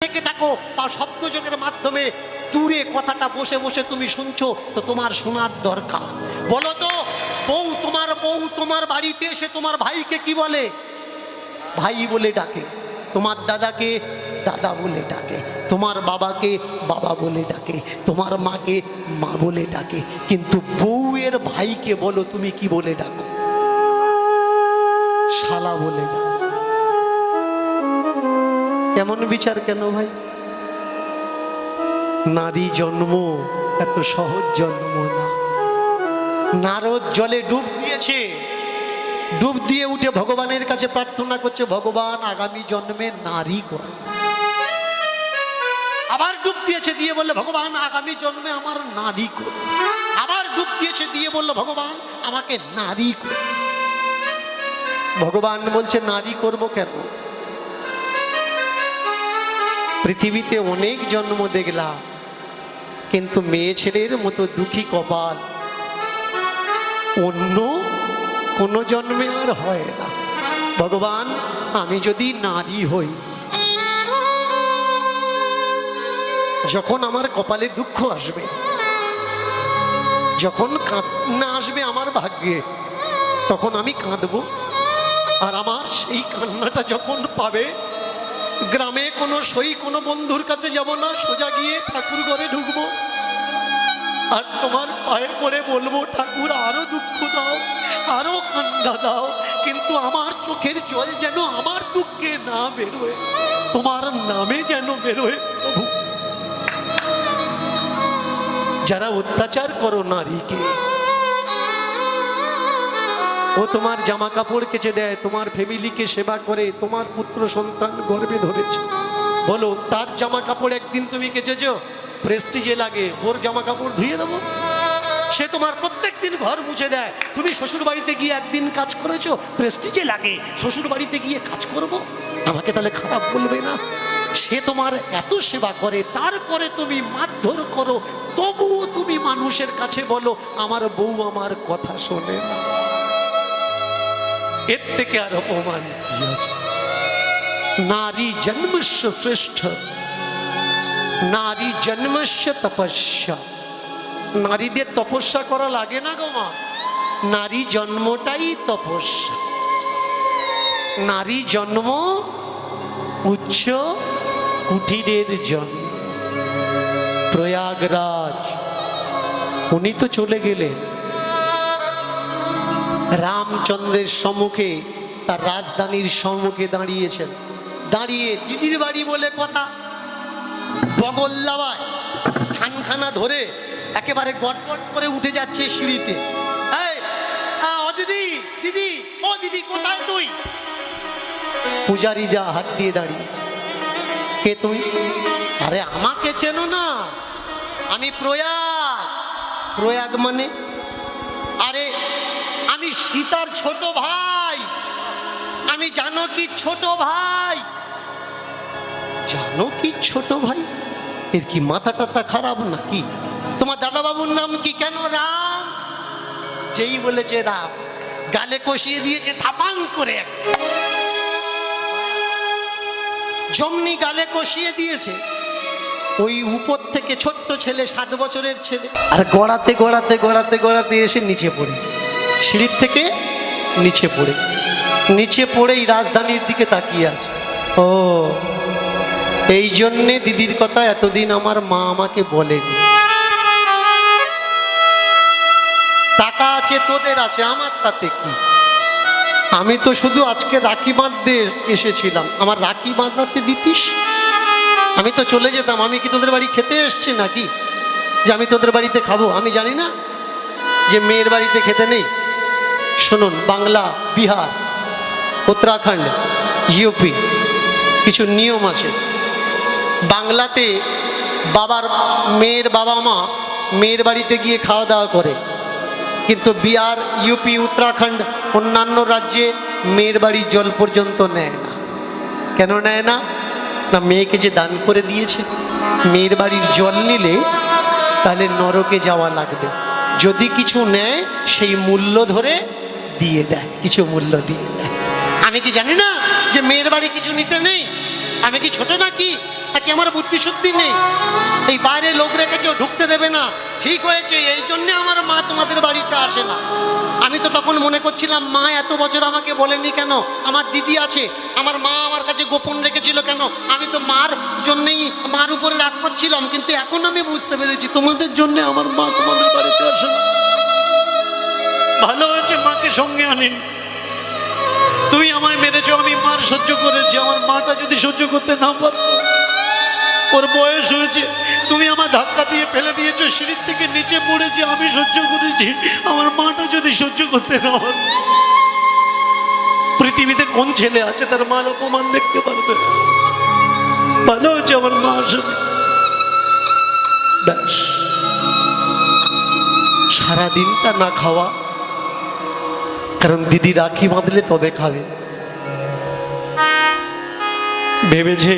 থেকে থাকো বা শব্দযোগের মাধ্যমে দূরে কথাটা বসে বসে তুমি শুনছো, তো তোমার শোনার দরকার। বলো তো, বউ তোমার বাড়িতে এসে তোমার ভাইকে কি বলে? ভাই বলে ডাকে। তোমার দাদাকে দাদা বলে ডাকে, তোমার বাবাকে বাবা বলে ডাকে, তোমার মাকে মা বলে ডাকে। কিন্তু বউয়ের ভাইকে বলো তুমি কি বলে ডাকো? শালা বলে ডাকো। এমন বিচার কেন ভাই? নারী জন্ম এত সহজ জন্ম না। নারদ জলে ডুব দিয়েছে, ডুব দিয়ে উঠে ভগবানের কাছে প্রার্থনা করছে, ভগবান আগামী জন্মে নারী করো। আবার ডুব দিয়েছে, দিয়ে বললে ভগবান আগামী জন্মে আমার নারী করো। আবার ডুব দিয়েছে, দিয়ে বলল ভগবান আমাকে নারী করো। ভগবান বলছে নারী করব কেন? পৃথিবীতে অনেক জন্ম দেখলাম, কিন্তু মেয়ে ছেলের মতো দুঃখী কপাল অন্য কোনো জন্মে আর হয় না। ভগবান আমি যদি নারী হই, যখন আমার কপালে দুঃখ আসবে, যখন কান্না আসবে আমার ভাগ্যে, তখন আমি কাঁদবো। আর আমার সেই কান্নাটা যখন পাবে, গ্রামে কোনো কোনো বন্ধুর কাছে যাব না, সোজা গিয়ে ঠাকুর ঘরে ঢুকবো আর তোমার পায়ে পড়ে বলবো, ঠাকুর আরো দুঃখ দাও, আরো কান্না দাও, কিন্তু আমার চোখের জল যেন আমার দুঃখে না বেরোয়, তোমার নামে যেন বেরোয় প্রভু। যারা অত্যাচার করো নারীকে, ও তোমার জামা কাপড় কেচে দেয়, তোমার ফ্যামিলিকে সেবা করে, তোমার পুত্র সন্তান গর্ভে ধরেছে, বলো তার জামা কাপড় একদিন তুমি কেচেছো? প্রেস্টিজে লাগে ওর জামা কাপড় ধুয়ে দেবো? সে তোমার প্রত্যেক দিন ঘর মুছে দেয়, তুমি শ্বশুর বাড়িতে গিয়ে একদিন কাজ করেছো? প্রেস্টিজে লাগে শ্বশুর বাড়িতে গিয়ে কাজ করব, আমাকে তাহলে খারাপ বলবে না? সে তোমার এত সেবা করে, তারপরে তুমি মারধর করো, তবুও তুমি মানুষের কাছে বলো আমার বউ আমার কথা শোনে না। এর থেকে আর অপমান কি আছে? নারী জন্মস্য শ্রেষ্ঠ, নারী জন্মস্য তপস্যা। নারীদের তপস্যা করা লাগে না গো মা, নারী জন্মটাই তপস্যা। নারী জন্ম উচ্চ কুটিরের জন্ম। প্রয়াগরাজ উনি তো চলে গেলেন, রামচন্দ্রের সম্মুখে, তার রাজধানীর সম্মুখে দাঁড়িয়েছেন। দাঁড়িয়ে দিদির বাড়ি বলে কথা, বগল দাবায় খানখানা ধরে একেবারে গটগট করে উঠে যাচ্ছে সিঁড়িতে। ও দিদি, দিদি, ও দিদি কোথায় তুই? পূজারি যা হাত দিয়ে দাঁড়িয়ে, কে তুই? আরে আমাকে চেনো না, আমি প্রয়াগ। প্রয়াগ মানে? আরে আমি সীতার ছোট ভাই, আমি জানকীর ছোট ভাই। জানকীর ছোট ভাই? এর কি মাথা টাথা খারাপ নাকি? তোমার দাদা বাবুর নাম কি? কেন রাম? যেই বলেছে রাম, গালে কষিয়ে দিয়েছে থাপাং করে, জমনি গালে কষিয়ে দিয়েছে। ওই উপর থেকে ছোট্ট ছেলে, 7 বছরের ছেলে, আর গড়াতে গড়াতে গড়াতে গড়াতে এসে নিচে পড়ে, সিঁড়ির থেকে নিচে পড়েই রাজধানীর দিকে তাকিয়ে আছে। ও এই জন্যে দিদির কথা এতদিন আমার মা আমাকে বলেনি। টাকা আছে তোদের আছে, আমার তাতে কি? আমি তো শুধু আজকে রাখি বাঁধতে এসেছিলাম, আমার রাখি বাঁধাতে দিতিস, আমি তো চলে যেতাম। আমি কি তোদের বাড়ি খেতে এসছি নাকি যে আমি তোদের বাড়িতে খাবো? আমি জানি না যে মেয়ের বাড়িতে খেতে নেই? শুনুন, বাংলা, বিহার, উত্তরাখণ্ড, ইউপি কিছু নিয়ম আছে। বাংলাতে মেয়ের বাবা মা মেয়ের বাড়িতে গিয়ে খাওয়া দাওয়া করে, কিন্তু বিহার, ইউপি, উত্তরাখণ্ড অন্যান্য রাজ্যে মেয়ের বাড়ির জল পর্যন্ত নেয় না। কেন নেয় না? না মেয়েকে যে দান করে দিয়েছে, মেয়ের বাড়ির জল নিলে তাহলে নরকে যাওয়া লাগবে। যদি কিছু নেয় সেই মূল্য ধরে দিয়ে দেয়, কিছু মূল্য দিয়ে দেয়। আমি কি জানি না যে মেয়ের বাড়ি কিছু নিতে নেই? আমি কি ছোট নাকি? নাকি আমার বুদ্ধি শুদ্ধি নেই? এই বাইরে লোক রেখেছে, ঢুকতে দেবে না, ঠিক হয়েছে, এই জন্য আমার মা তোমাদের বাড়িতে আসে না। আমি তো তখন মনে করছিলাম মা এত বছর আমাকে বলেনি কেন, আমার দিদি আছে, আমার মা আমার কাছে গোপন রেখেছিল কেন? আমি তো মার জন্যেই মার উপরে রাগ করছিলাম, কিন্তু এখন আমি বুঝতে পেরেছি তোমাদের জন্য আমার মা তোমাদের বাড়িতে আসে না। ভালো হয়েছে মাকে সঙ্গে আনিনি। তুই আমায় মেরেছ, আমি মার সহ্য করেছি, আমার মাটা যদি সহ্য করতে না পারত, ওর বয়স হয়েছে, তুমি আমার ধাক্কা দিয়ে ফেলে দিয়েছো, সিঁড়ির থেকে নিচে পড়েছি, আমি সহ্য করেছি, আমার মাটা যদি সহ্য করতে না পারত। পৃথিবীতে কোন ছেলে আছে তার মার অপমান দেখতে পারবে? ভালো হয়েছে আমার মা আসেনি। ব্যাস, সারাদিনটা না খাওয়া, কারণ দিদি রাখি বাঁধলে তবে খাবে। ভেবেছে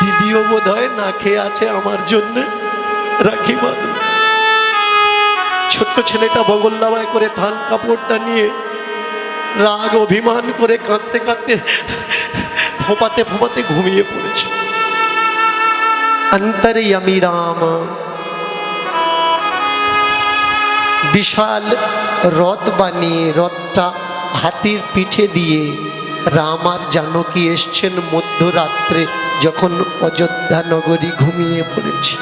দিদিও বোধ হয় না খেয়ে আছে আমার জন্য রাখি বাঁধবে। ছোট্ট ছেলেটা বগল দাবায় করে থান কাপড়টা নিয়ে রাগ অভিমান করে কাঁদতে কাঁদতে ফোঁপাতে ফোঁপাতে ঘুমিয়ে পড়েছে। অন্তর্যামী রাম বিশাল রথ বানিয়ে, রথটা হাতির পিঠে দিয়ে রাম আর জানকী এসছেন মধ্যরাত্রে, যখন অযোধ্যা নগরী ঘুমিয়ে পড়েছে।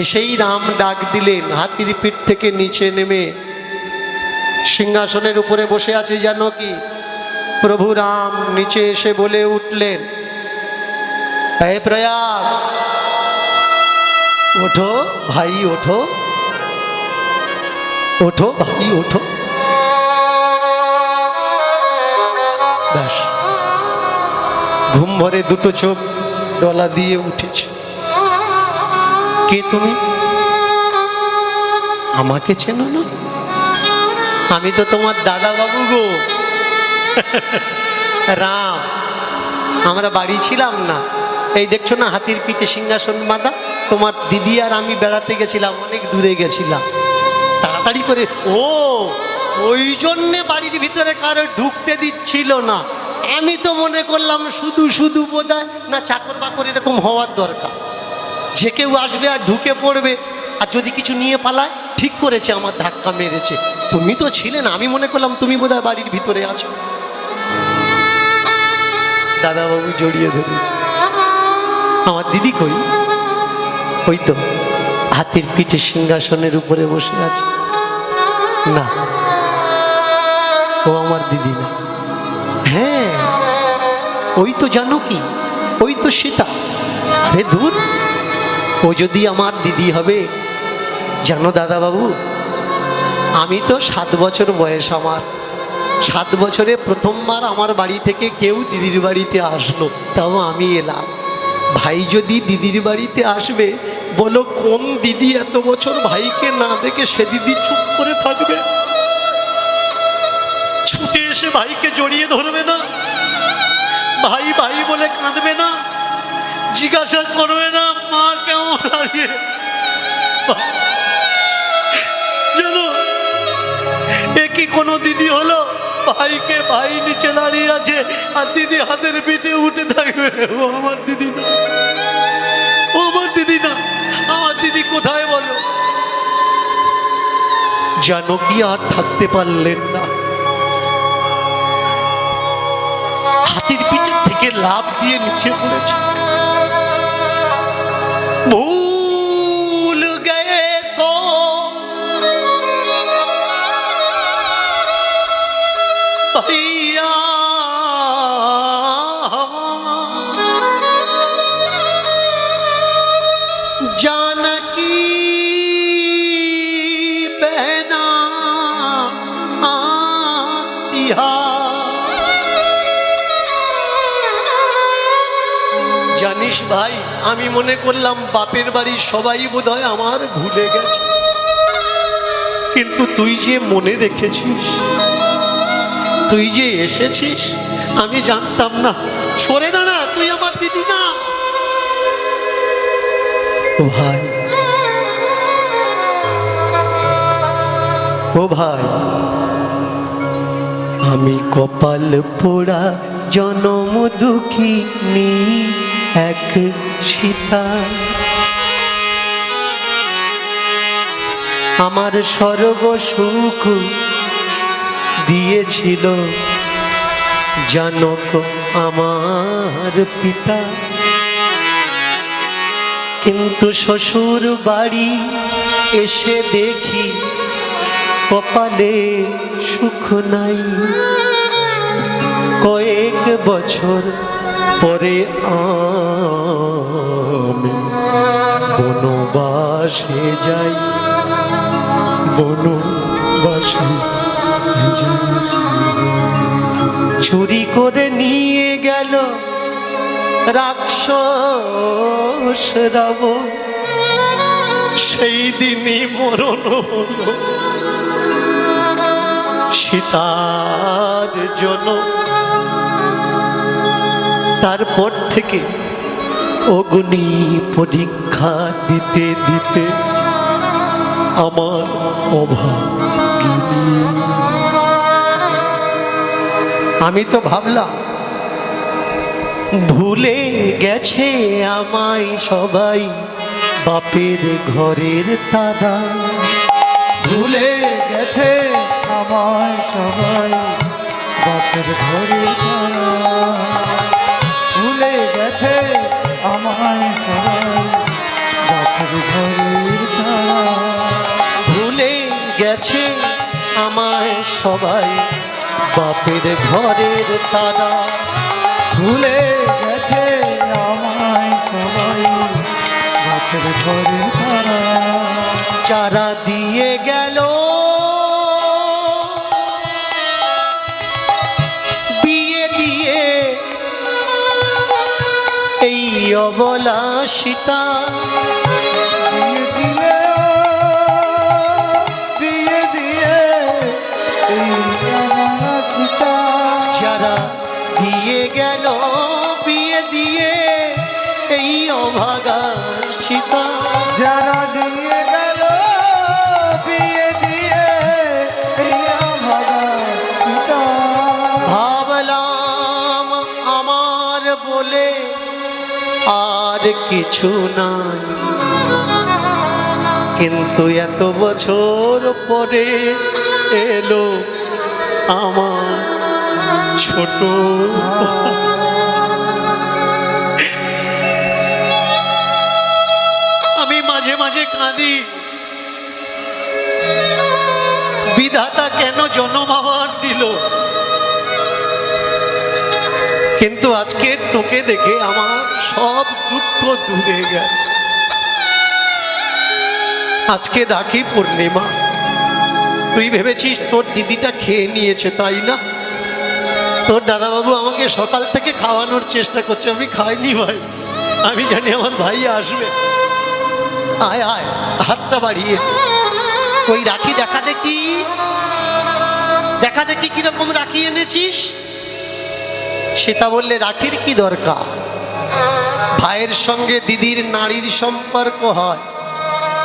এসেই রাম ডাক দিলেন, হাতির পিঠ থেকে নিচে নেমে সিংহাসনের উপরে বসে আছে জানকী। প্রভু রাম নিচে এসে বলে উঠলেন, হে প্রয়াগ, ওঠো ভাই, ওঠো ওঠো ভাই, ওঠো। ব্যাস, ঘুম ভরে দুটো চোখ ডলা দিয়ে উঠেছে। কে তুমি? আমাকে চেনো না? আমি তো তোমার দাদা বাবু গো, রাম। আমরা বাড়ি ছিলাম না, এই দেখছো না হাতির পিঠে সিংহাসন বাঁধা, তোমার দিদি আর আমি বেড়াতে গেছিলাম, অনেক দূরে গেছিলাম। তাড়াতাড়ি করে, ও ওই জন্যে বাড়ির ভিতরে কারো ঢুকতে দিচ্ছিল না। আমি তো মনে করলাম শুধু শুধু বোধহয় না চাকর বাকর এরকম হওয়ার দরকার, যে কেউ আসবে আর ঢুকে পড়বে, আর যদি কিছু নিয়ে পালায়, ঠিক করেছে আমার ধাক্কা মেরেছে। তুমি তো ছিলে না, আমি মনে করলাম তুমি বোধহয় বাড়ির ভিতরে আছো। দাদাবাবু জড়িয়ে ধরেছে। আমার দিদি কই? ওই তো হাতির পিঠে সিংহাসনের উপরে বসে আছে। না, ও আমার দিদি না। হ্যাঁ, ওই তো জানকী, ওই তো সীতা। আরে দূর, ও যদি আমার দিদি হবে? জানো দাদাবাবু, আমি তো 7 বছর বয়স আমার, 7 বছরে প্রথমবার আমার বাড়ি থেকে কেউ দিদির বাড়িতে আসলো, তাও আমি এলাম। ভাই যদি দিদির বাড়িতে আসবে, বলো কোন দিদি এত বছর ভাইকে না দেখে সে দিদি চুপ করে থাকবে? ছুটে এসে ভাইকে জড়িয়ে ধরবে না? ভাই ভাই বলে কাঁদবে না? জিজ্ঞাসা করবে না মা কেমন আছে? জানো, এ কি কোনো দিদি হলো? ভাইকে ভাই নিচে দাঁড়িয়ে আছে আর দিদি হাতের পিঠে উঠে থাকবে। ও আমার দিদি না, ও আমার দিদি না। আমার দিদি কোথায় বলো? জানকী আর থাকতে পারলেন না, হাতির পিঠের থেকে লাফ দিয়ে নিচে পড়েছে। ভুল গয়ে সো भैया जानकी बहना आतिहा। জানিস ভাই, আমি মনে করলাম বাপের বাড়ির সবাই বোধহয় আমার ভুলে গেছে, কিন্তু তুই যে মনে রেখেছিস, তুই যে এসেছিস, আমি জানতাম না। সরে দাঁড়া, তুই আমার দিদি না। ও ভাই, ও ভাই, আমি কপাল পোড়া জনম দুঃখিনী। সীতা, আমার সর্ব সুখ দিয়েছিল জানক আমার পিতা। কিন্তু শ্বশুর বাড়ি এসে দেখি কপালে সুখ নাই। কয়েক বছর পরে আমি বনবাসে যাই, বনবাসে চুরি করে নিয়ে গেল রাক্ষস রাবণ। সেই দিনই মরণ হলো সীতার জন্য। তারপর থেকে অগ্নি পরীক্ষা দিতে দিতে আমার অভাগিনী। আমি তো ভাবলাম ভুলে গেছে আমায় সবাই, বাপের ঘরের তারা। ভুলে গেছে আমায় সবাই, বাপের ঘরের তারা। ভুলে গেছে আমায় সবাই, বাপের ঘরের তারা। ভুলে গেছে আমায় সবাই, বাপের ঘরের তারা। ভুলে গেছে আমায় সবাই, বাপের ঘরের তারা। যারা দিয়ে গেল বিয়ে দিয়ে এই অবলা সীতা। বিয়ে দিলে বিয়ে দিয়ে এই আমার সীতা। যারা দিয়ে গেল বিয়ে দিয়ে এই অভাগা সীতা। যারা দিয়ে গেল বিয়ে দিয়ে এই অভাগা সীতা। ভাবলাম আমার বলে আর কিছু নাই, কিন্তু এত বছর পরে এলো আমার ছোট। আমি মাঝে মাঝে কাঁদি, বিধাতা কেন জন্ম আমার দিল। কিন্তু আজকে তোকে দেখে আমার সব দুঃখ দূরে গেল। আজকে রাখি পূর্ণিমা, তুই ভেবেছিস তোর দিদিটা খেয়ে নিয়েছে, তাই না? তোর দাদাবাবু আমাকে সকাল থেকে খাওয়ানোর চেষ্টা করছে, আমি খাইনি ভাই। আমি জানি আমার ভাই আসবে। আয় আয়, হাতটা বাড়িয়ে দে। কই রাখি দেখা দেখি, দেখা দেখি কিরকম রাখি এনেছিস। সীতা বললে রাখির কি দরকার, ভাইয়ের সঙ্গে দিদির নারীর সম্পর্ক হয়,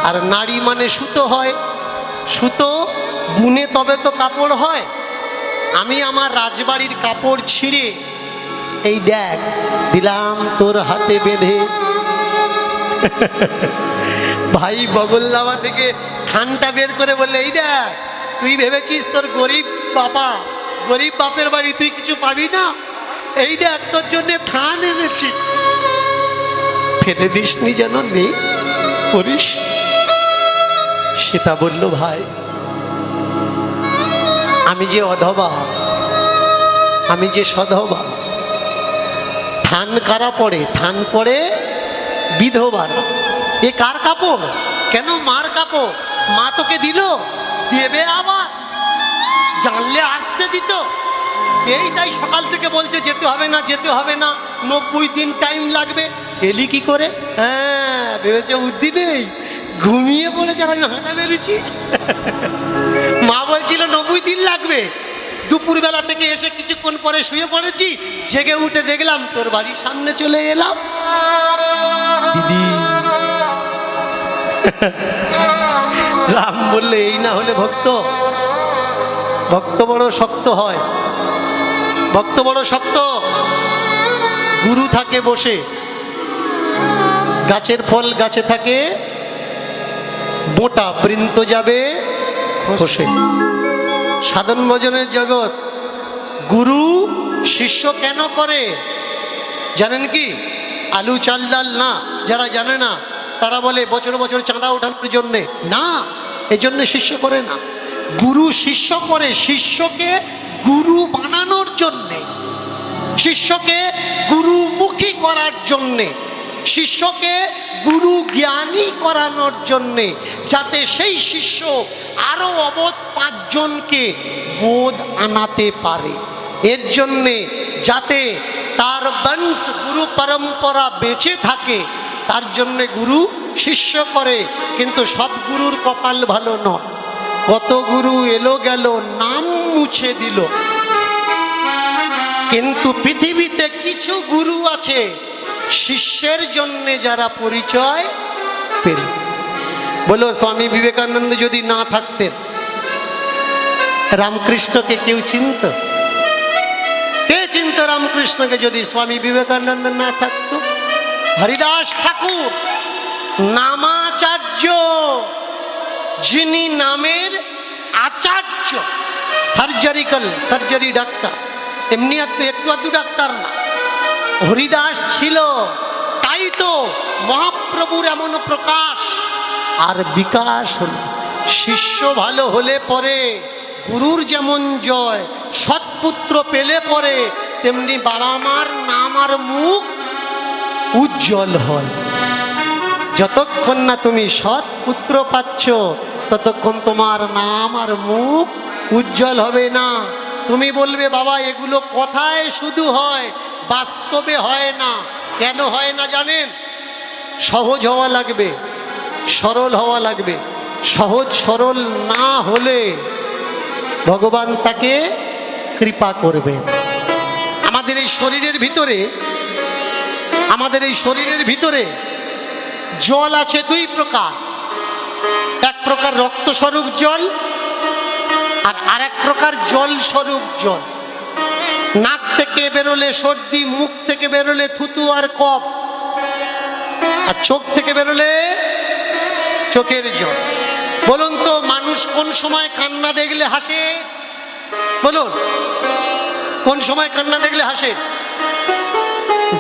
আর নারী মানে সুতো হয়। সুতো বুনে তবে তো কাপড় হয়। আমি আমার রাজবাড়ির কাপড় ছিঁড়ে এই দেখ দিলাম তোর হাতে বেঁধে। ভাই বগলদাবা থেকে থানটা বের করে বললে, এই দেখ তুই ভেবেছিস তোর গরিব বাবা, গরিব বাপের বাড়ি তুই কিছু পাবি না, এই দেখ তোর জন্য থান এনেছি, ফেলে দিসনি যেন নেই করিস। সীতা বলল, ভাই আমি যে অধবা, আমি যে সধবা। থান কারা পড়ে? থান পড়ে বিধবারা। এ কার কাপড়? কেন মার কাপড়। মা তোকে দিল, দেবে আবার, জানলে আসতে দিত। এই তাই সকাল থেকে বলছে যেতে হবে না, যেতে হবে না, 90 দিন টাইম লাগবে। এলি কি করে? হ্যাঁ ভেবেছে বুদ্ধি নেই, ঘুমিয়ে পড়েছে, আমি হাঁটা বেরিয়েছি। মা বলছিল 90 দিন লাগবে। দুপুরবেলা থেকে এসে কিছুক্ষণ পরে শুয়ে পড়েছি, জেগে উঠে দেখলাম তোর বাড়ির সামনে চলে এলাম। দিদি রাম বললে, এই না হলে ভক্ত, ভক্ত বড় শক্ত হয়, ভক্ত বড় শক্ত। গুরু থাকে বসে, গাছের ফল গাছে থাকে, মোটা বৃন্ত যাবে খসে। সাধন ভজনের জগৎ, গুরু শিষ্য কেন করে জানেন কি? আলু চাল ডাল না, যারা জানে না তারা বলে বছর বছর চাঁদা ওঠানোর জন্যে না, এই জন্য শিষ্য করে না। গুরু শিষ্য করে শিষ্যকে গুরু বানানোর জন্যে, শিষ্যকে গুরুমুখী করার জন্যে, শিষ্যকে গুরু জ্ঞানী করানোর জন্যে, যাতে সেই শিষ্য আরো অবোধ 5 জনকে বোধ আনাতে পারে। এর জন্যে যাতে তার বংশ গুরু পরম্পরা বেঁচে থাকে, তার জন্যে গুরু শিষ্য করে। কিন্তু সব গুরুর কপাল ভালো নয়। কত গুরু এলো গেল, নাম মুছে দিল। কিন্তু পৃথিবীতে কিছু গুরু আছে শিষ্যের জন্যে যারা পরিচয় পেল। বলো, স্বামী বিবেকানন্দ যদি না থাকতেন, রামকৃষ্ণকে কেউ চিনত? কে চিনত রামকৃষ্ণকে যদি স্বামী বিবেকানন্দ না থাকতো? হরিদাস ঠাকুর নামাচার্য, যিনি নামের আচার্য, সার্জারি ডাক্তার, এমনি একটু আধটু ডাক্তার না। হরিদাস ছিল, তাই তো মহাপ্রভুর এমন প্রকাশ আর বিকাশ হলো। শিষ্য ভালো হলে পরে গুরুর যেমন জয়, সৎপুত্র পেলে পরে তেমনি বাবা মার নাম আর মুখ উজ্জ্বল হয়। যতক্ষণ না তুমি সৎপুত্র পাচ্ছ, ততক্ষণ তোমার নাম আর মুখ উজ্জ্বল হবে না। তুমি বলবে বাবা এগুলো কথায় শুধু হয়, বাস্তবে হয় না। কেন হয় না জানেন? সহজ হওয়া লাগবে, সরল হওয়া লাগবে। সহজ সরল না হলে ভগবান তাকে কৃপা করবেন। আমাদের এই শরীরের ভিতরে জল আছে 2 প্রকার। এক প্রকার রক্ত স্বরূপ জল, আর আরেক প্রকার জল স্বরূপ জল। নাক থেকে বেরোলে সর্দি, মুখ থেকে বেরোলে থুতু আর কফ, আর চোখ থেকে বেরোলে চোখের জল। বলুন তো, মানুষ কোন সময় কান্না দেখলে হাসে? বলুন, কোন সময় কান্না দেখলে হাসে?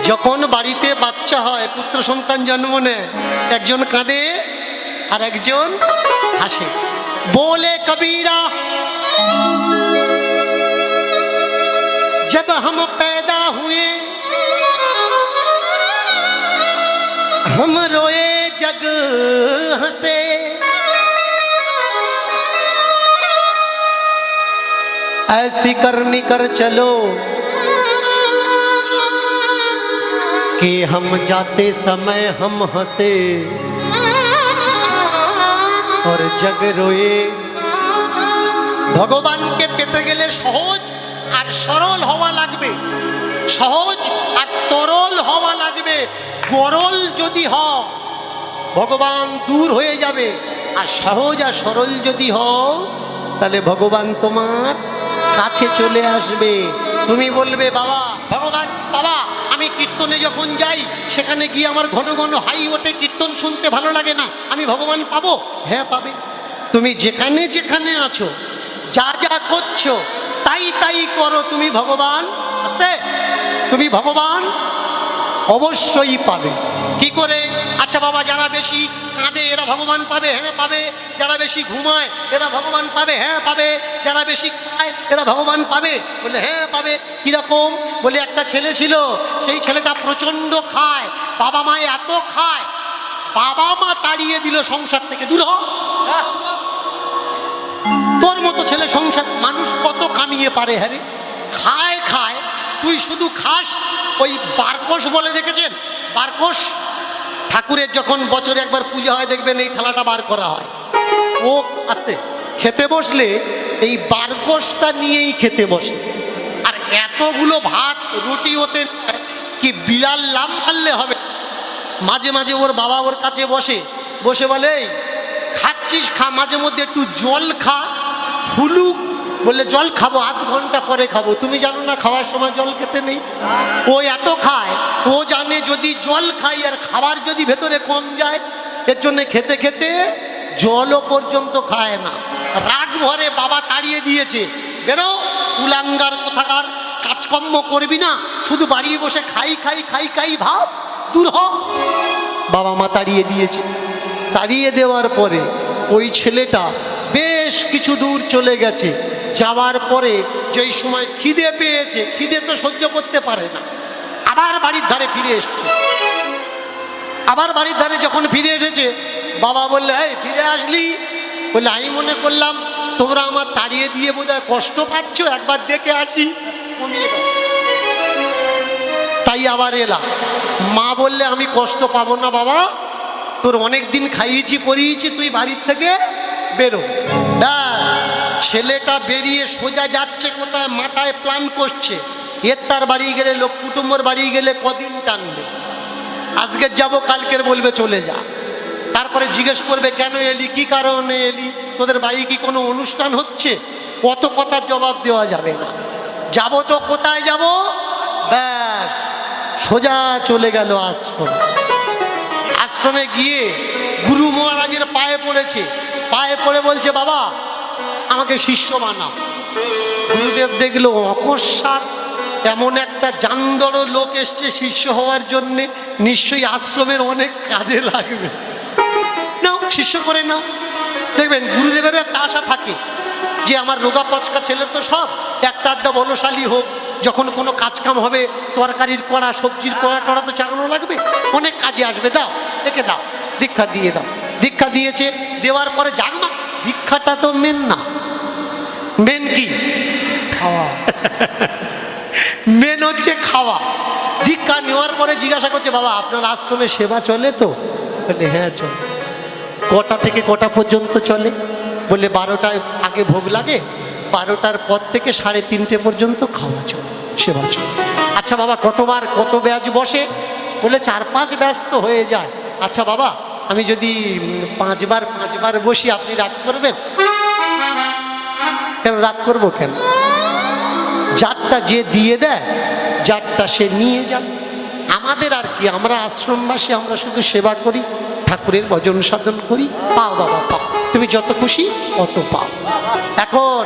যখন বাড়িতে বাচ্চা হয়, পুত্র সন্তান জন্ম নেয়, একজন কাঁদে আর একজন হাসে। বলে কবীরা, जब हम पैदा हुए हम रोए जग हंसे, ऐसी करनी कर चलो कि हम जाते समय हम हंसे और जग रोए। ভগবানকে পেতে গেলে সহজ আর সরল হওয়া লাগবে, সহজ আর তরল হওয়া লাগবে। গরল যদি হও, ভগবান দূর হয়ে যাবে। আর সহজ আর সরল যদি হও, তাহলে ভগবান তোমার কাছে চলে আসবে। তুমি বলবে বাবা, ভগবান বাবা, আমি কীর্তনে যখন যাই সেখানে গিয়ে আমার ঘন ঘন হাই ওঠে, কীর্তন শুনতে ভালো লাগে না, আমি ভগবান পাবো? হ্যাঁ পাবে। তুমি যেখানে যেখানে আছো, যা যা করছো, তাই তাই করো, তুমি ভগবান আছে, তুমি ভগবান অবশ্যই পাবে। কি করে? আচ্ছা বাবা, যারা বেশি কাঁদে এরা ভগবান পাবে? হ্যাঁ পাবে। যারা বেশি ঘুমায় এরা ভগবান পাবে? হ্যাঁ পাবে। যারা বেশি খায় এরা ভগবান পাবে? বলে হ্যাঁ পাবে। কিরকম? বলে একটা ছেলে ছিল, সেই ছেলেটা প্রচন্ড খায়, বাবা মা এত খায়, বাবা মা তাড়িয়ে দিল সংসার থেকে, দূর হ। তোর মতো ছেলে সংসার, মানুষ কত কামিয়ে পারে? হ্যাঁ রে, খায় খায়, তুই শুধু খাস। ওই বারকোষ বলে দেখেছেন? বারকোষ ঠাকুরের যখন বছরে একবার পূজা হয়, দেখবেন এই থালাটা বার করা হয়। ও আস্তে খেতে বসলে এই বারকোষটা নিয়েই খেতে বসে। আর এতগুলো ভাত রুটি ওতে কি বিড়াল লাভ মারলে হবে। মাঝে মাঝে ওর বাবা ওর কাছে বসে বসে বলে, এই খাচ্ছিস খা, মাঝে মধ্যে একটু জল খা, ফুলুক বললে জল খাবো, আধ ঘন্টা পরে খাবো। তুমি জানো না খাওয়ার সময় জল খেতে নেই? ও এত খায়, ও জানে যদি জল খাই আর খাবার যদি ভেতরে কম যায়, এর জন্য খেতে খেতে জলও পর্যন্ত খায় না। রাগ ভরে বাবা তাড়িয়ে দিয়েছে, বেরো উলাঙ্গার কোথাকার, কাজকর্ম করবি না, শুধু বাড়িয়ে বসে খাই খাই খাই খাই ভাব, দূর হ। বাবা মা তাড়িয়ে দিয়েছে। তাড়িয়ে দেওয়ার পরে ওই ছেলেটা বেশ কিছু দূর চলে গেছে। যাওয়ার পরে যেই সময় খিদে পেয়েছে, খিদে তো সহ্য করতে পারে না, আবার বাড়ির ধারে ফিরে এসছে। আবার বাড়ির ধারে যখন ফিরে এসেছে, বাবা বললে এই ফিরে আসলি? বললে আমি মনে করলাম তোমরা আমার তাড়িয়ে দিয়ে বোধহয় কষ্ট পাচ্ছ, একবার দেখে আসি, কমিয়ে দাও। তাই আবার এলাম। মা বললে আমি কষ্ট পাবো না বাবা, তোর অনেক দিন খাইয়েছি পরিয়েছি, তুই বাড়ির থেকে বেরো। ছেলেটা বেরিয়ে সোজা যাচ্ছে কোথায়, মাথায় প্ল্যান করছে, এর তার বাড়ি গেলে, লোক কুটুম্বর বাড়ি গেলে কদিন টানবে, আজকের যাব কালকের বলবে চলে যা। তারপরে জিজ্ঞেস করবে কেন এলি, কি কারণে এলি, তোদের বাড়ি কি কোনো অনুষ্ঠান হচ্ছে? কত কথার জবাব দেওয়া যাবে না। যাব তো কোথায় যাব, ব্যাস সোজা চলে গেল আশ্রম। আশ্রমে গিয়ে গুরু মহারাজের পায়ে পড়েছে, পায়ে পড়ে বলছে বাবা আমাকে শিষ্য বানাও। গুরুদেব দেখলো অকস্মাৎ এমন একটা জানদড় লোক এসছে শিষ্য হওয়ার জন্যে, নিশ্চয়ই আশ্রমের অনেক কাজে লাগবে, নাও শিষ্য করে নাও। দেখবেন গুরুদেবেরও একটা আশা থাকে যে আমার রোগা পচকা ছেলে তো সব একটা আড্ডা বলশালী হোক, যখন কোনো কাজকাম হবে, তরকারির কড়া সবজির কড়া টড়া তো চালানো লাগবে, অনেক কাজে আসবে, দাও দেখে দাও, দীক্ষা দিয়ে দাও। দীক্ষা দিয়েছে, দেওয়ার পরে যাক না, দীক্ষাটা তো মেন না, মেন কি খাওয়া। মেন হচ্ছে খাওয়া। দীক্ষা নেওয়ার পরে জিজ্ঞাসা করছে বাবা আপনার আশ্রমে সেবা চলে তো? বলে হ্যাঁ চলে। কটা থেকে কটা পর্যন্ত চলে? বলে 12টায় আগে ভোগ লাগে, 12টার পর থেকে 3:30 পর্যন্ত খাওয়া চলে, সেবা চলে। আচ্ছা বাবা কতবার কত ব্যাচ বসে? বলে 4-5 ব্যাচ তো হয়ে যায়। আচ্ছা বাবা আমি যদি 5 বার বসি আপনি রাগ করবেন? কেন রাগ করবো কেন? যারটা যে দিয়ে দেয়, যারটা সে নিয়ে যায়। আমাদের আর কি, আমরা আশ্রমবাসী, আমরা শুধু সেবা করি, ঠাকুরের ভজন সাধন করি, পাও বাবা পাও, তুমি যত খুশি অত পাও। এখন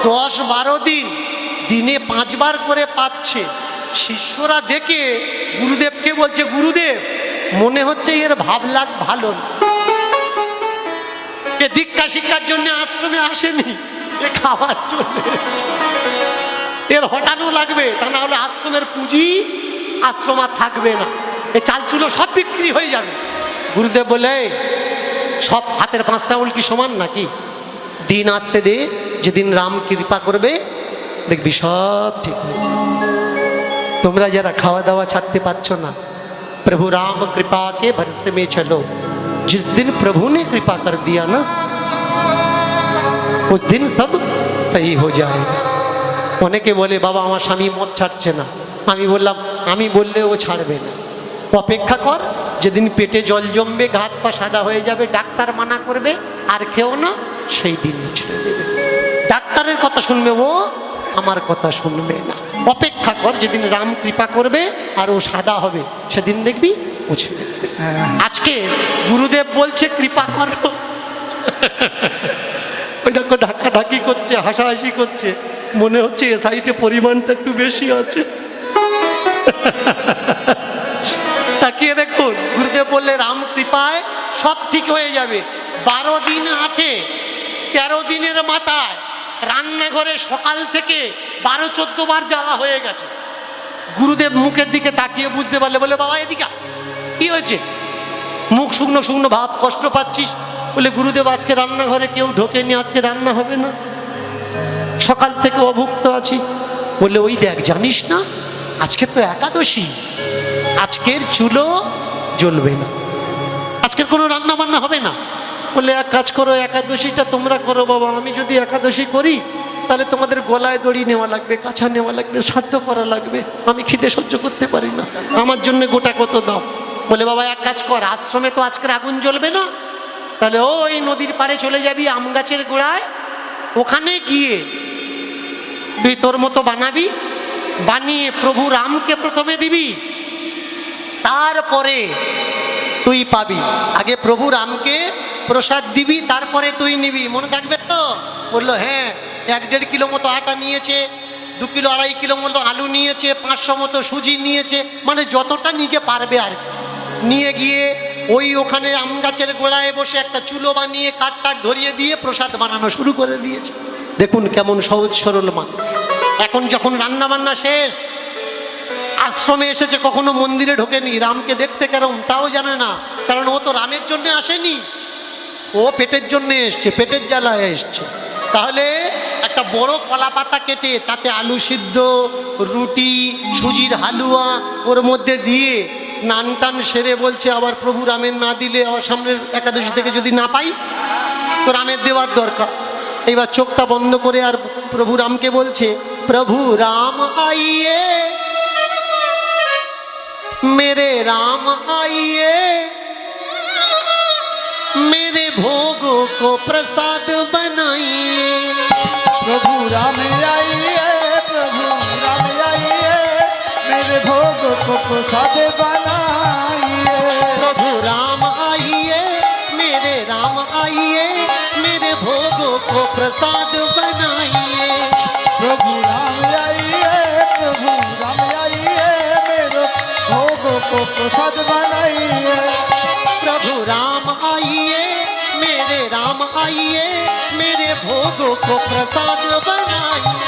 10-12 দিন দিনে 5 বার করে পাচ্ছে। শিষ্যরা দেখে গুরুদেবকে বলছে গুরুদেব মনে হচ্ছে এর ভাবলাগ ভালো না, এ দীক্ষা শিক্ষার জন্য আশ্রমে আসেনি, এ খাওয়ার জন্য, এর হটানো লাগবে, তা না হলে আশ্রমের পুঁজি আশ্রম আর থাকবে না, এ চালচুলো সব বিক্রি হয়ে যাবে। গুরুদেব বলে সব হাতের 5টা আঙুল কি সমান নাকি? দিন আসতে দে, যেদিন রাম কৃপা করবে দেখবি সব ঠিক হয়ে যাবে। তোমরা যারা খাওয়া দাওয়া ছাড়তে পারছো না, प्रभु राम कृपा के भरोसे में चलो, जिस दिन प्रभु ने कृपा कर दिया ना उस दिन सब सही हो जाएगा। অনেকে বলে বাবা আমার স্বামী মদ ছাড়ছে না, আমি বললাম আমি বললে ও ছাড়বে না, অপেক্ষা কর, যেদিন পেটে জল জমবে, ঘাত পা সাদা হয়ে যাবে, ডাক্তার মানা করবে আর খেও না, সেই দিন ছেড়ে দেবে। ডাক্তারের কথা শুনবে ও, আমার কথা শুনবে না। অপেক্ষা কর, যেদিন রাম কৃপা করবে আর ও সাদা হবে, সেদিন দেখবি ও ছেড়ে দেবে। আজকে গুরুদেব বলছে কৃপা করো, ওই দেখো ধাক্কা ধাক্কি করছে, হাসাহাসি করছে, মনে হচ্ছে এ সাইডে পরিমাণটা একটু বেশি আছে। তাকিয়ে দেখুন, গুরুদেব বললে রাম কৃপায় সব ঠিক হয়ে যাবে। 12 দিন আছে, 13 দিনের মাথায় রান্নাঘরে সকাল থেকে 12-14 বার যাওয়া হয়ে গেছে। গুরুদেব মুখের দিকে তাকিয়ে বুঝতে পারলে বলে বাবা এদিকে কি হয়েছে, মুখ শুকনো শুকনো ভাব, কষ্ট পাচ্ছিস? বলে গুরুদেব আজকে রান্নাঘরে কেউ ঢোকেনি, আজকে রান্না হবে না, সকাল থেকে অভুক্ত আছি। বলে ওই দেখ জানিস না আজকে তো একাদশী, আজকের চুলো জ্বলবে না, আজকের কোনো রান্না বান্না হবে না। বলে এক কাজ করো, একাদশীটা তোমরা করো বাবা, আমি যদি একাদশী করি তাহলে তোমাদের গলায় দড়ি নেওয়া লাগবে, কাছা নেওয়া লাগবে, শ্রাদ্ধ করা লাগবে, আমি খিদে সহ্য করতে পারি না, আমার জন্য গোটা কত দাও। বলে বাবা এক কাজ কর, আশ্রমে তো আজকের আগুন জ্বলবে না, তাহলে ওই নদীর পাড়ে চলে যাবি, আম গাছের গোড়ায়, ওখানে গিয়ে তুই তোর মতো বানাবি, বানিয়ে প্রভু রামকে প্রথমে দিবি, তারপরে তুই পাবি। আগে প্রভু রামকে প্রসাদ দিবি, তারপরে তুই নিবি, মনে থাকবে তো? বললো হ্যাঁ। 1-1.5 কিলো মতো আটা নিয়েছে, 2 কিলো 2.5 কিলো মতো আলু নিয়েছে, 500 মতো সুজি নিয়েছে, মানে যতটা নিজে পারবে আর কি। নিয়ে গিয়ে ওই ওখানে আম গাছের গোড়ায় বসে একটা চুলো বানিয়ে কাঠ টাট ধরিয়ে দিয়ে প্রসাদ বানানো শুরু করে দিয়েছে। দেখুন কেমন সহজ সরল মানুষ। এখন যখন রান্না বান্না শেষ, আশ্রমে এসেছে, কখনো মন্দিরে ঢোকেনি, রামকে দেখতে কেরম তাও জানে না, কারণ ও তো রামের জন্য আসেনি, ও পেটের জন্য এসছে, পেটের জ্বালায় এসছে। তাহলে একটা বড় কলা পাতা কেটে তাতে আলু সিদ্ধ, রুটি, সুজির হালুয়া ওর মধ্যে দিয়ে স্নান টান সেরে বলছে আবার প্রভু রামের না দিলে আবার সামনের একাদশী থেকে যদি না পাই তো রামের দেওয়ার দরকার। এইবার চোখটা বন্ধ করে আর প্রভু রামকে বলছে, প্রভু রাম আইয়ে, मेरे राम आइए, मेरे भोगों को प्रसाद बनाइए। प्रभु राम आइए, प्रभु राम आइए, मेरे भोग को प्रसाद बनाइए। प्रभु राम आइए, मेरे राम आइए, मेरे भोगों को प्रसाद बनाइए। प्रभु राम आइए, प्रभु राम आइए, मेरे भोग को प्रसाद बनाइए। प्रभु राम आइए, मेरे राम आइए, मेरे भोगों को प्रसाद बनाइए।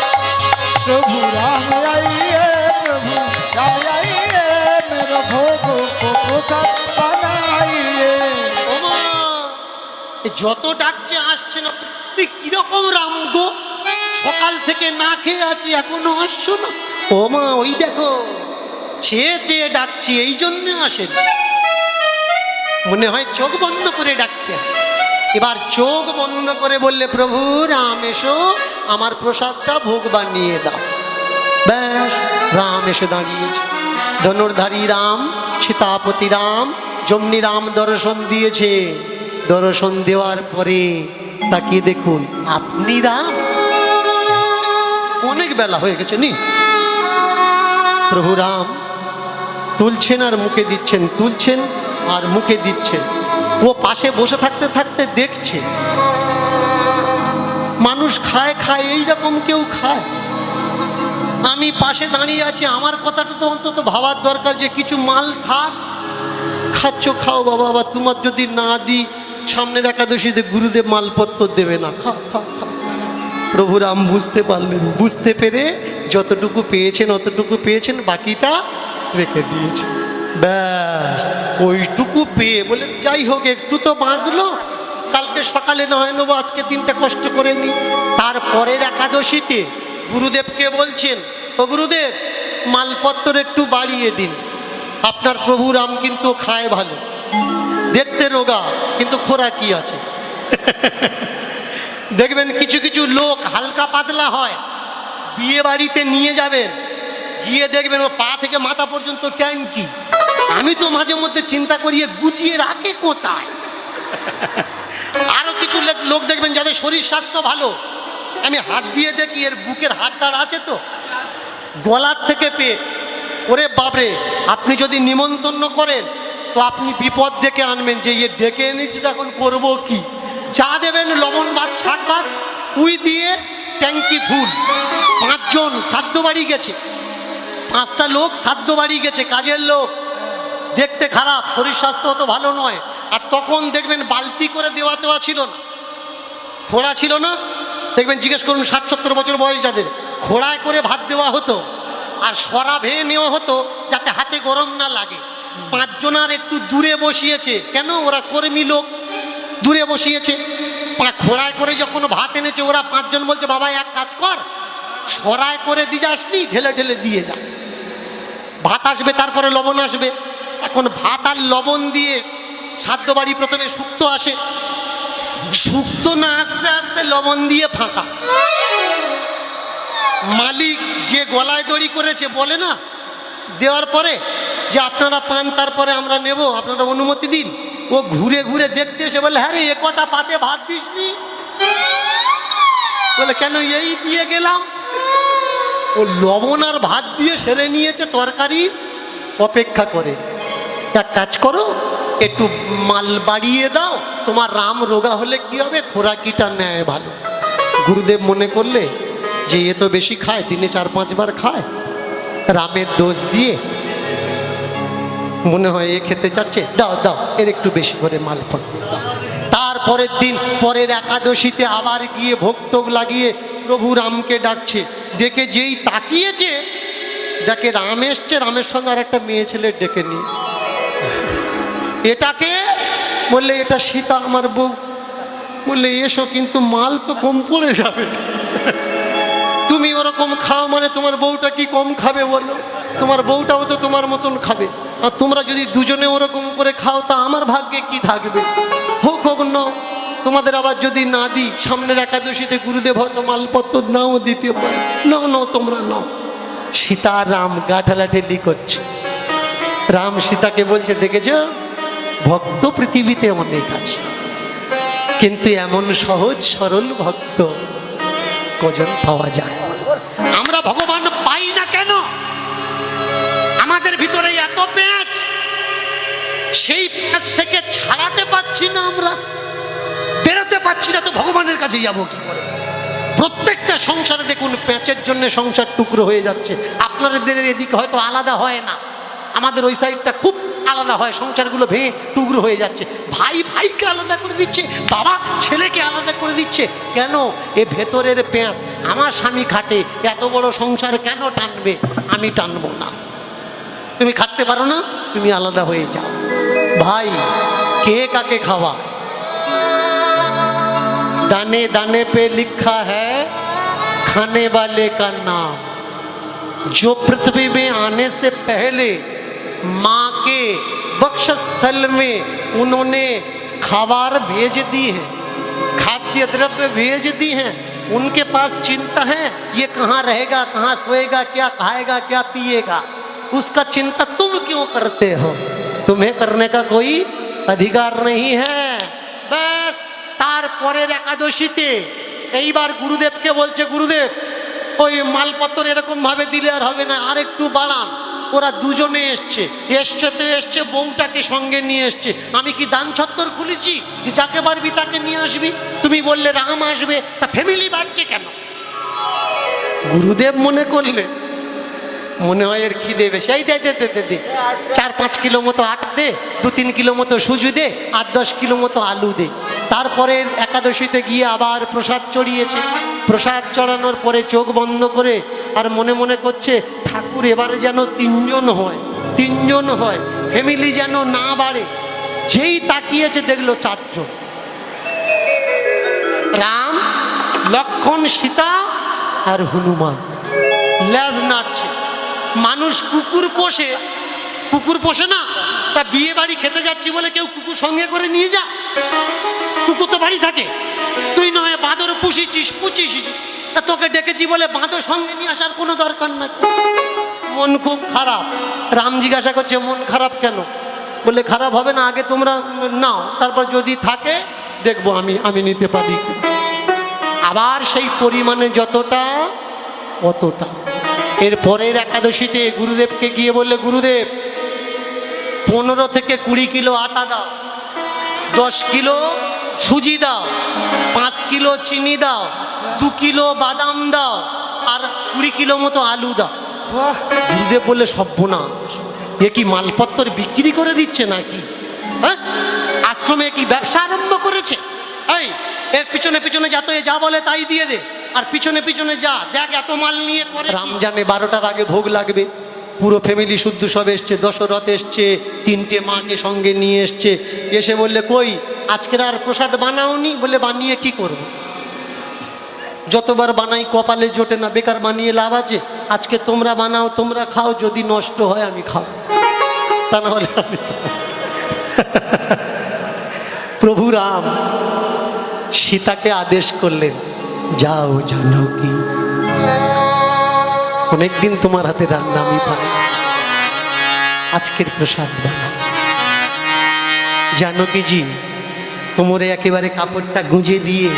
प्रभु राम आइए, प्रभु राम आइए, मेरे भोग को प्रसाद बनाइए। ওমা, এ যত ডাকছে আসছে না, তুই কিরকম রাম গো, সকাল থেকে না খেয়ে আছি এখনো আসছো না। ওমা ওই দেখো, চেয়ে চেয়ে ডাকছি, এই জন্য আসেন। মনে হয় চোখ বন্ধ করে ডাকতে হয়। এবার চোখ বন্ধ করে বললে, প্রভু রাম এসো, আমার প্রসাদটা ভোগ বানিয়ে দাও। ব্যাস, রাম এসে দাঁড়িয়েছে। ধনুর্ধারী রাম, সীতাপতি রাম, জমনি রাম দর্শন দিয়েছে। দর্শন দেওয়ার পরে তাকিয়ে দেখুন, আপনি রাম। অনেক বেলা হয়ে গেছে নি। প্রভু রাম তুলছেন আর মুখে দিচ্ছেন, তুলছেন আর মুখে দিচ্ছেন। ও পাশে বসে থাকতে থাকতে দেখছে মানুষ খায় খায়, এইরকম কেউ খায়। আমি পাশে দাঁড়িয়ে আছি, আমার কথাটা তো অন্তত ভাবার দরকার যে কিছু মাল থাক, খাচ্ছ খাও বাবা, আবার তোমার যদি না দিই সামনের একাদশীতে গুরুদেব মালপত্র দেবে না, খাও খাও খাও। প্রভু রাম বুঝতে পারলেন, বুঝতে পেরে যতটুকু পেয়েছেন অতটুকু পেয়েছেন, বাকিটা রেখে দিয়েছেন। ব্যাস, ওইটুকু পেয়ে বলে যাই হোক একটু তো বাঁচলো, কালকে সকালে না হয় নেবো, আজকে দিনটা কষ্ট করে নি। তারপরের একাদশীতে গুরুদেবকে বলছেন, ও গুরুদেব মালপত্র একটু বাড়িয়ে দিন, আপনার প্রভু রাম কিন্তু খায় ভালো, দেখতে রোগা কিন্তু খোরাকি আছে। দেখবেন কিছু কিছু লোক হালকা পাতলা হয়, বিয়ে বাড়িতে নিয়ে যাবেন, গিয়ে দেখবেন ও পা থেকে মাথা পর্যন্ত ট্যাঙ্কি। আমি তো মাঝে মধ্যে চিন্তা করি গুছিয়ে রাখে কোথায়। আরো কিছু লোক দেখবেন যাদের শরীর স্বাস্থ্য ভালো, আমি হাত দিয়ে দেখি এর বুকের হাড়টার আছে তো, গলার থেকে পেট। ওরে বাবরে, আপনি যদি নিমন্ত্রণ করেন তো আপনি বিপদ ডেকে আনবেন, যে ইয়ে ডেকে এনেছি এখন করবো কি। চা দেবেন লবণ ভাত, শাক ভাত, উই দিয়ে ট্যাঙ্কি ফুল। 5 জন শ্রাদ্ধ বাড়ি গেছে, 5টা লোক শ্রাদ্ধ বাড়ি গেছে, কাজের লোক, দেখতে খারাপ, শরীর স্বাস্থ্য অত ভালো নয়। আর তখন দেখবেন বালতি করে দেওয়া দেওয়া ছিল না, খোড়া ছিল না। দেখবেন জিজ্ঞেস করুন 60-70 বছর বয়স যাদের, খোড়ায় করে ভাত দেওয়া হতো আর সরা ভেয়ে নেওয়া হতো যাতে হাতে গরম না লাগে। 5 জনার একটু দূরে বসিয়েছে, কেন? ওরা কর্মী লোক, দূরে বসিয়েছে। খোড়ায় করে যখন ভাত এনেছে, ওরা 5 জন বলছে, বাবা এক কাজ কর, সরায় করে দিয়ে যাসনি, ঢেলে ঢেলে দিয়ে যা, ভাত আসবে তারপরে লবণ আসবে। এখন ভাত আর লবণ দিয়ে শ্রাদ্ধ বাড়ি প্রথমে শুক্তো আসে, শুক্তো না আস্তে আস্তে লবণ দিয়ে ফাঁকা। মালিক যে গলায় দড়ি করেছে বলে না, দেওয়ার পরে যে আপনারা পান তারপরে আমরা নেব, আপনারা অনুমতি দিন। ও ঘুরে ঘুরে দেখতে এসে বলে, হ্যাঁ রে এ কটা পাতে ভাত দিসনি? বলে কেন, এই দিয়ে গেলাম। ও লবণ আর ভাত দিয়ে সেরে নিয়েছে, তরকারি অপেক্ষা করে। এক কাজ করো, একটু মাল বাড়িয়ে দাও, তোমার রাম রোগা হলে কি হবে, খোরাকিটা নেয় ভালো। গুরুদেব মনে করলে যে এ তো বেশি খায়, দিনে 4-5 বার খায়, রামের দোষ দিয়ে মনে হয় এ খেতে চাচ্ছে, দাও দাও এর একটু বেশি করে মাল পড়বে দাও। তারপরের দিন পরের একাদশীতে আবার গিয়ে ভোগ টোগ লাগিয়ে প্রভু রামকে ডাকছে। ডেকে যেই তাকিয়েছে দেখে রাম এসছে, রামের সঙ্গে আর একটা মেয়ে ছেলে ডেকে নিয়ে। এটাকে বললে এটা সীতা আমার বউ। বললে এসো, কিন্তু মাল তো কম পড়ে যাবে। তুমি ওরকম খাও মানে তোমার বউটা কি কম খাবে বলো? তোমার বউটাও তো তোমার মতন খাবে। আর তোমরা যদি দুজনে ওরকম করে খাও তা আমার ভাগ্যে কি থাকবে? হোক হোক ন, তোমাদের আবার যদি না দিই সামনের একাদশীতে গুরুদেব হয়তো মালপত্র নাও দিতে পারে। নাও নাও তোমরা নাও। সীতা রাম গা ঠেলাঠেলি করছে। রাম সীতাকে বলছে, দেখেছ ভক্ত পৃথিবীতে অনেক আছে, কিন্তু এমন সহজ সরল ভক্ত কজন পাওয়া যায়? আমরা ভগবান পাই না কেন? আমাদের ভিতরে এত পেঁচ, সেই পেঁচ থেকে ছাড়াতে পারছি না, আমরা বেরোতে পারছি না, তো ভগবানের কাছে যাবো কি করে? প্রত্যেকটা সংসারে দেখুন প্যাঁচের জন্য সংসার টুকরো হয়ে যাচ্ছে। আপনাদের এদিকে হয়তো আলাদা হয় না, আমাদের ওই সাইডটা খুব আলাদা হয়, সংসারগুলো ভেঙে টুকরো হয়ে যাচ্ছে। ভাই ভাইকে আলাদা করে দিচ্ছে, বাবা ছেলেকে আলাদা করে দিচ্ছে। কেন? এ ভেতরের পেঁচ। আমার স্বামী খাটে, এত বড় সংসার কেন টানবে? আমি টানবো না। তুমি খাটতে পারো না, তুমি আলাদা হয়ে যাও। ভাই কে কাকে খাওয়া? दाने दाने पे लिखा है खाने वाले का नाम। जो पृथ्वी में आने से पहले माँ के वक्षस्थल में उन्होंने खाबार भेज दी है, खाद्य द्रव्य भेज दी हैं। उनके पास चिंता है ये कहाँ रहेगा, कहाँ सोएगा, क्या खाएगा, क्या पिएगा। उसका चिंता तुम क्यों करते हो? तुम्हें करने का कोई अधिकार नहीं है। बस তারপরের একাদশীতে এইবার গুরুদেবকে বলছে, গুরুদেব ওই মালপত্র এরকম ভাবে দিলে আর হবে না, আর একটু বাড়ান। ওরা দুজনে এসছে, এসছে তো এসছে, বউটাকে সঙ্গে নিয়ে এসছে। আমি কি দান ছত্তর খুলেছি যে যাকে পারবি তাকে নিয়ে আসবি? তুমি বললে রাম আসবে, তা ফ্যামিলি বাড়ছে কেন? গুরুদেব মনে করলে মনে হয় এর খিদে বেশি, এই দে দে দে দে দে 4-5 কিলো মতো আট দে, 2-3 কিলো মতো সুজি দে, 8-10 কিলো মতো আলু দে। তারপরে একাদশীতে গিয়ে আবার প্রসাদ চড়িয়েছে। প্রসাদ চড়ানোর পরে চোখ বন্ধ করে আর মনে মনে করছে, ঠাকুর এবারে যেন 3 জন হয়, 3 জন হয়, ফ্যামিলি যেন না বাড়ে। যেই তাকিয়েছে দেখলো 4 জন, রাম, লক্ষ্মণ, সীতা আর হনুমান। লেজ নাড়ছে। মানুষ কুকুর পোষে, কুকুর পোষে না, তা বিয়ে বাড়ি খেতে যাচ্ছি বলে কেউ কুকুর সঙ্গে করে নিয়ে যা? কুকুর তো বাড়ি থাকে। তুই নয় বাঁদর পুষিছিস, তা তোকে ডেকেছি বলে বাঁদর সঙ্গে নিয়ে আসার কোনো দরকার না। মন খুব খারাপ। রাম জিজ্ঞাসা করছে, মন খারাপ কেন? বলে খারাপ হবে না, আগে তোমরা নাও, তারপর যদি থাকে দেখবো আমি নিতে পারি। আবার সেই পরিমাণে যতটা অতটা। এর পরের একাদশীতে গুরুদেবকে গিয়ে বললে, গুরুদেব 15 থেকে 20 কিলো আটা দাও, 10 কিলো সুজি দাও, 5 কিলো চিনি দাও, 2 কিলো বাদাম দাও, আর 20 কিলো মতো আলু দাও। গুরুদেব বললে, সর্বনাশ, এ কি মালপত্র বিক্রি করে দিচ্ছে নাকি? হ্যাঁ, আশ্রমে কি ব্যবসা আরম্ভ করেছে? এই এর পিছনে পিছনে যা, তো এ যা বলে তাই দিয়ে দে, আর পিছনে পিছনে যা, দেখ এত মাল নিয়ে করে। রাম জানে 12টার আগে ভোগ লাগবে। পুরো ফ্যামিলি শুদ্ধ সব এসছে, দশরথ এসছে, 3টে মাকে সঙ্গে নিয়ে এসছে। এসে বললে, কই আজকের আর প্রসাদ বানাওনি? বলে, বানিয়ে কি করব? যতবার বানাই কপালে জোটে না, বেকার বানিয়ে লাভ আছে? আজকে তোমরা বানাও, তোমরা খাও, যদি নষ্ট হয় আমি খাও, তা না হলে প্রভু রাম সীতাকে আদেশ করলেন, যাও জানকী, অনেকদিন তোমার হাতে রান্না আমি পাই, আজকের প্রসাদ বানাও। জানকীজি কোমরে একেবারে কাপড়টা গুঁজে দিয়ে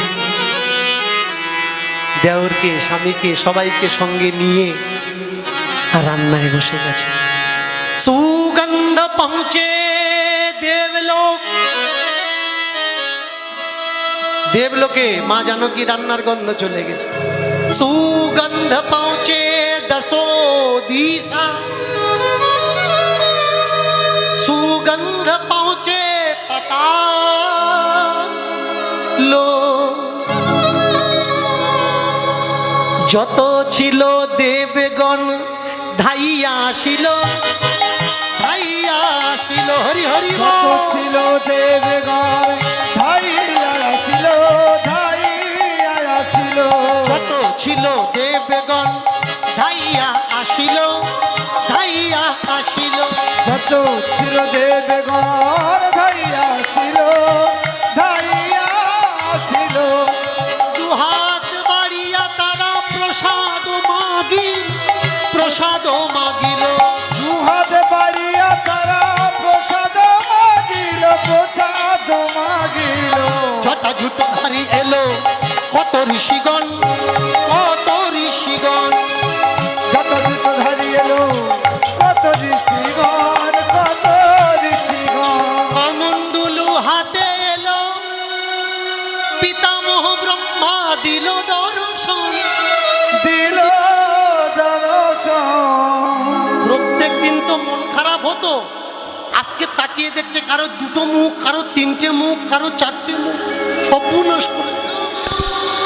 দেওরকে, স্বামীকে, সবাইকে সঙ্গে নিয়ে রান্নায় বসে গেছে। সুগন্ধ পৌঁছে দেবলোক, দেবলোকে মা জানকী রান্নার গন্ধ চলে গেছে। সুগন্ধ পৌঁছে দশো দিশা, সুগন্ধ পৌঁছে পাতাল লোক। যত ছিল দেবগণ ধাইয়া আসিল, ধাইয়া আসিল, হরি হরি যত বল। ছিল দেবগণ ধাইয়া আসিল, ধাইয়া আসিল। যত ছিল দেবগণ ধাইয়া আসিল, ধাইয়া আসিল। যত ছিল দেবগণ ধাইয়া আসিল, ধাইয়া আসিল। দুহাত বাড়িয়া তারা প্রসাদ মাগিল, প্রসাদ মাগিল। দুহাত বাড়িয়া তারা প্রসাদ মাগিল, প্রসাদ মাগিল। জটাজুট ধারি এলো কত ঋষিগণ, কত ঋষিগণ। যত দ্রুত ধারি এলো কত ঋষিগণ, কত ঋষিগণ। কমণ্ডলু হাতে এলো, পিতামহ ব্রহ্মা দিল দর্শন। দিল দর্শন। প্রত্যেক দিন তো মন খারাপ হতো, আজকে তাকিয়ে দেখছে কারো দুটো মুখ, কারো তিনটে মুখ, কারো চারটে মুখ, সর্বনাশ করে।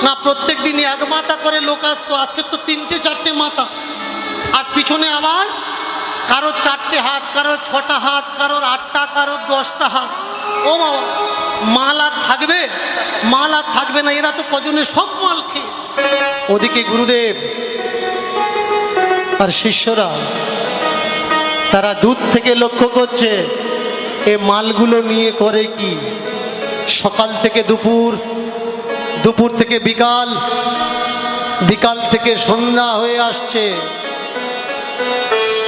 না, প্রত্যেক দিনই এক মাথা করে লোক আসতো, আজকে তো তিনটে চারটে মাথা। আর পিছনে আবার কারো চারটে হাত, কারো ছটা হাত, কারোর আটটা, কারোর 10টা হাত। ও বাবা, মাল আর থাকবে, মাল আর থাকবে না। এরা তো কজনে সব মাল খেয়ে। ওদিকে গুরুদেব আর শিষ্যরা তারা দূর থেকে লক্ষ্য করছে এ মালগুলো নিয়ে করে কি। সকাল থেকে দুপুর, দুপুর থেকে বিকাল, বিকাল থেকে সন্ধ্যা হয়ে আসছে।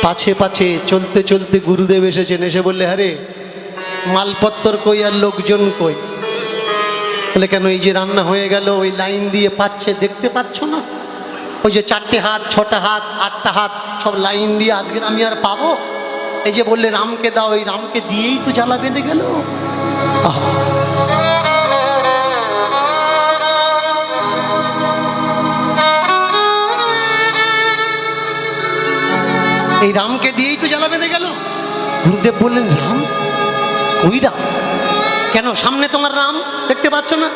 পাছে পাছে চলতে চলতে গুরুদেব এসেছেন, এসে বললে আরে মালপত্তর কই আর লোকজন কই? বলে কেন, এই যে রান্না হয়ে গেল, ওই লাইন দিয়ে পাচ্ছে, দেখতে পাচ্ছ না? ওই যে 4টে হাত, 6টা হাত, 8টা হাত, সব লাইন দিয়ে আজকে আমি আর পাবো? এই যে বললে রামকে দাও, এই রামকে দিয়েই তো জ্বালা বেঁধে গেল। আহা, এই রামকে দিয়েই তো জ্বালা বেঁধে গেল। গুরুদেব বললেন রাম কই? রাম কেন? সামনে তোমার রাম দেখতে পাচ্ছ না?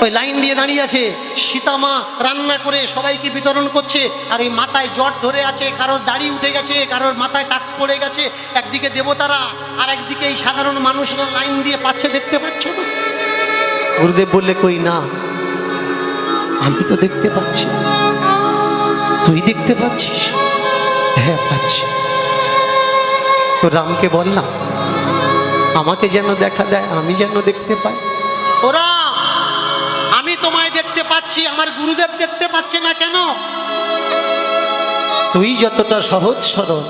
ওই লাইন দিয়ে দাঁড়িয়ে আছে। সীতা মা রান্না করে সবাইকে বিতরণ করছে, আর এই মাথায় জট ধরে আছে, কারোর দাড়ি উঠে গেছে, কারোর মাথায় টাক পড়ে গেছে। একদিকে দেবতারা আর একদিকে এই সাধারণ মানুষরা লাইন দিয়ে পাচ্ছে, দেখতে পাচ্ছ না? গুরুদেব বললে কই না, আমি তো দেখতে পাচ্ছি। তুই দেখতে পাচ্ছিস? হ্যাঁ পাচ্ছি। তো রামকে বললাম আমাকে যেন দেখা দেয়, আমি যেন দেখতে পাই। ওরা আমি তোমায় দেখতে পাচ্ছি, আমার গুরুদেব দেখতে পাচ্ছে না কেন? তুই যতটা সহজ সরল,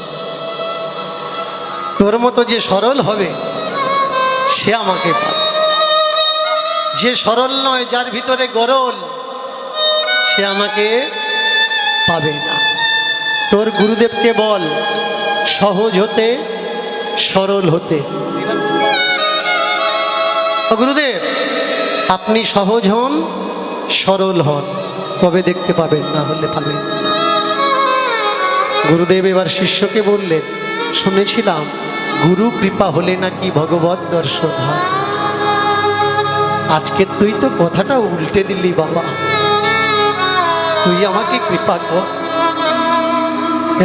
তোর মতো যে সরল হবে সে আমাকে পাবে। যে সরল নয়, যার ভিতরে গরল, সে আমাকে পাবে না। তোর গুরুদেবকে বল সহজ হতে, সরল হতে। ও গুরুদেব, আপনি সহজ হন, সরল হন, তবে দেখতে পাবেন, না হলে পাবেন না। গুরুদেব এবার শিষ্যকে বললেন, শুনেছিলাম গুরু কৃপা হলে নাকি ভগবত দর্শন হয়। আজকে তুই তো কথাটা উল্টে দিলি বাবা। তুই আমাকে কৃপা কর।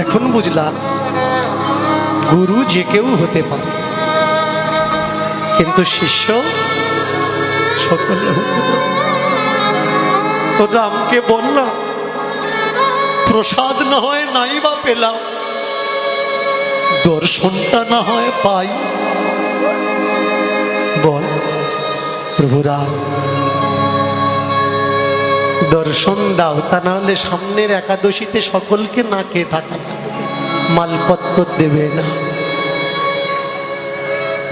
এখন বুঝলাম গুরু যে কেউ হতে পারে, কিন্তু শিষ্য সকলে হতে পারে। তো রামকে বললাম প্রসাদ না হয় নাই বা পেলাম, দর্শনটা না হয় পাই। বল প্রভু রাম, দর্শন দাও, তা না হলে সামনের একাদশীতে সকলকে না খেয়ে থাকা লাগবে, মালপত্র দেবে না।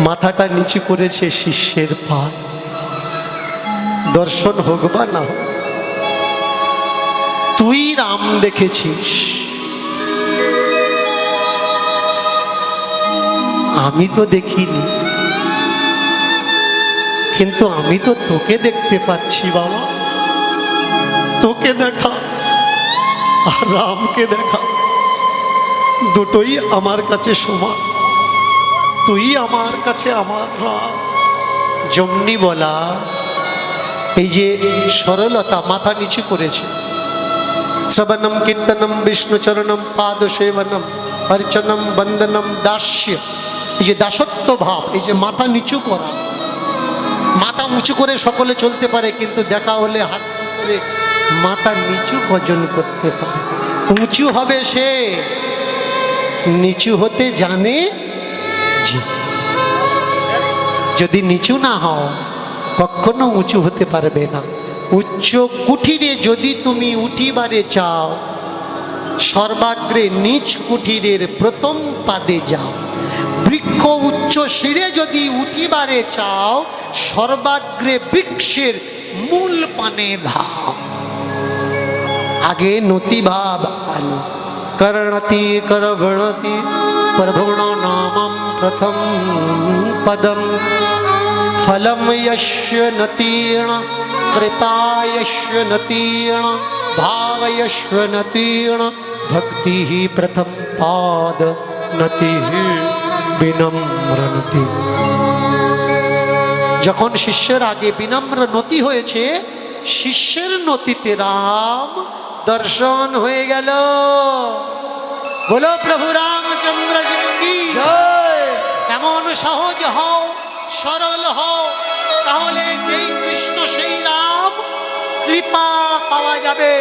মাথাটা নিচু করেছে শিষ্যের পায়। দর্শন হোক বা না হোক, তুই রাম দেখেছিস, আমি তো দেখিনি, কিন্তু আমি তো তোকে দেখতে পাচ্ছি বাবা। তোকে দেখা আর রামকে দেখা দুটোই আমার কাছে সমান। তুই আমার কাছে আমার রাম। যেমনি বলা, এই যে সরলতা, মাথা নিচু করেছে, শ্রবণম কীর্তনম বিষ্ণুচরণম পাদ সেবনম অর্চনম বন্দনম দাস্য, এই যে দাসত্ব ভাব, এই যে মাথা নিচু করা, মাথা উঁচু করে সকলে চলতে পারে, কিন্তু দেখা হলে হাত করে মাথা নিচু ভজন করতে পারে। উঁচু হবে সে, নিচু হতে জানে যে। যদি নিচু না হও কখনো উঁচু হতে পারবে না। উচ্চ কুঠিরে যদি তুমি উঠিবারে চাও, সর্বাগ্রে নিচ কুঠিরের প্রথম পাদে যাও। বৃক্ষ উচ্চ শিরে যদি উঠিবারে চাও, সর্বাগ্রে বৃক্ষের মূল পানে ধাও। আগে নতি ভাব আনো, করণতি করবণতি প্রভুণ নামম প্রথম পদম। ফলম यस्य नतीर्ण कृपा यस्य नतीर्ण भाव यस्य नतीर्ण भक्ति ही प्रथम पाद नति विनम्र नति। যখন শিষ্যের আগে বিনম্র নতি হয়েছে, শিষ্যের নতিতে রাম দর্শন হয়ে গেল। বলো প্রভু রামচন্দ্র কি জয়। এমন সহজ হও, সরল হও, তাহলে যেই কৃষ্ণ সেই রাম, কৃপা পাওয়া যাবে।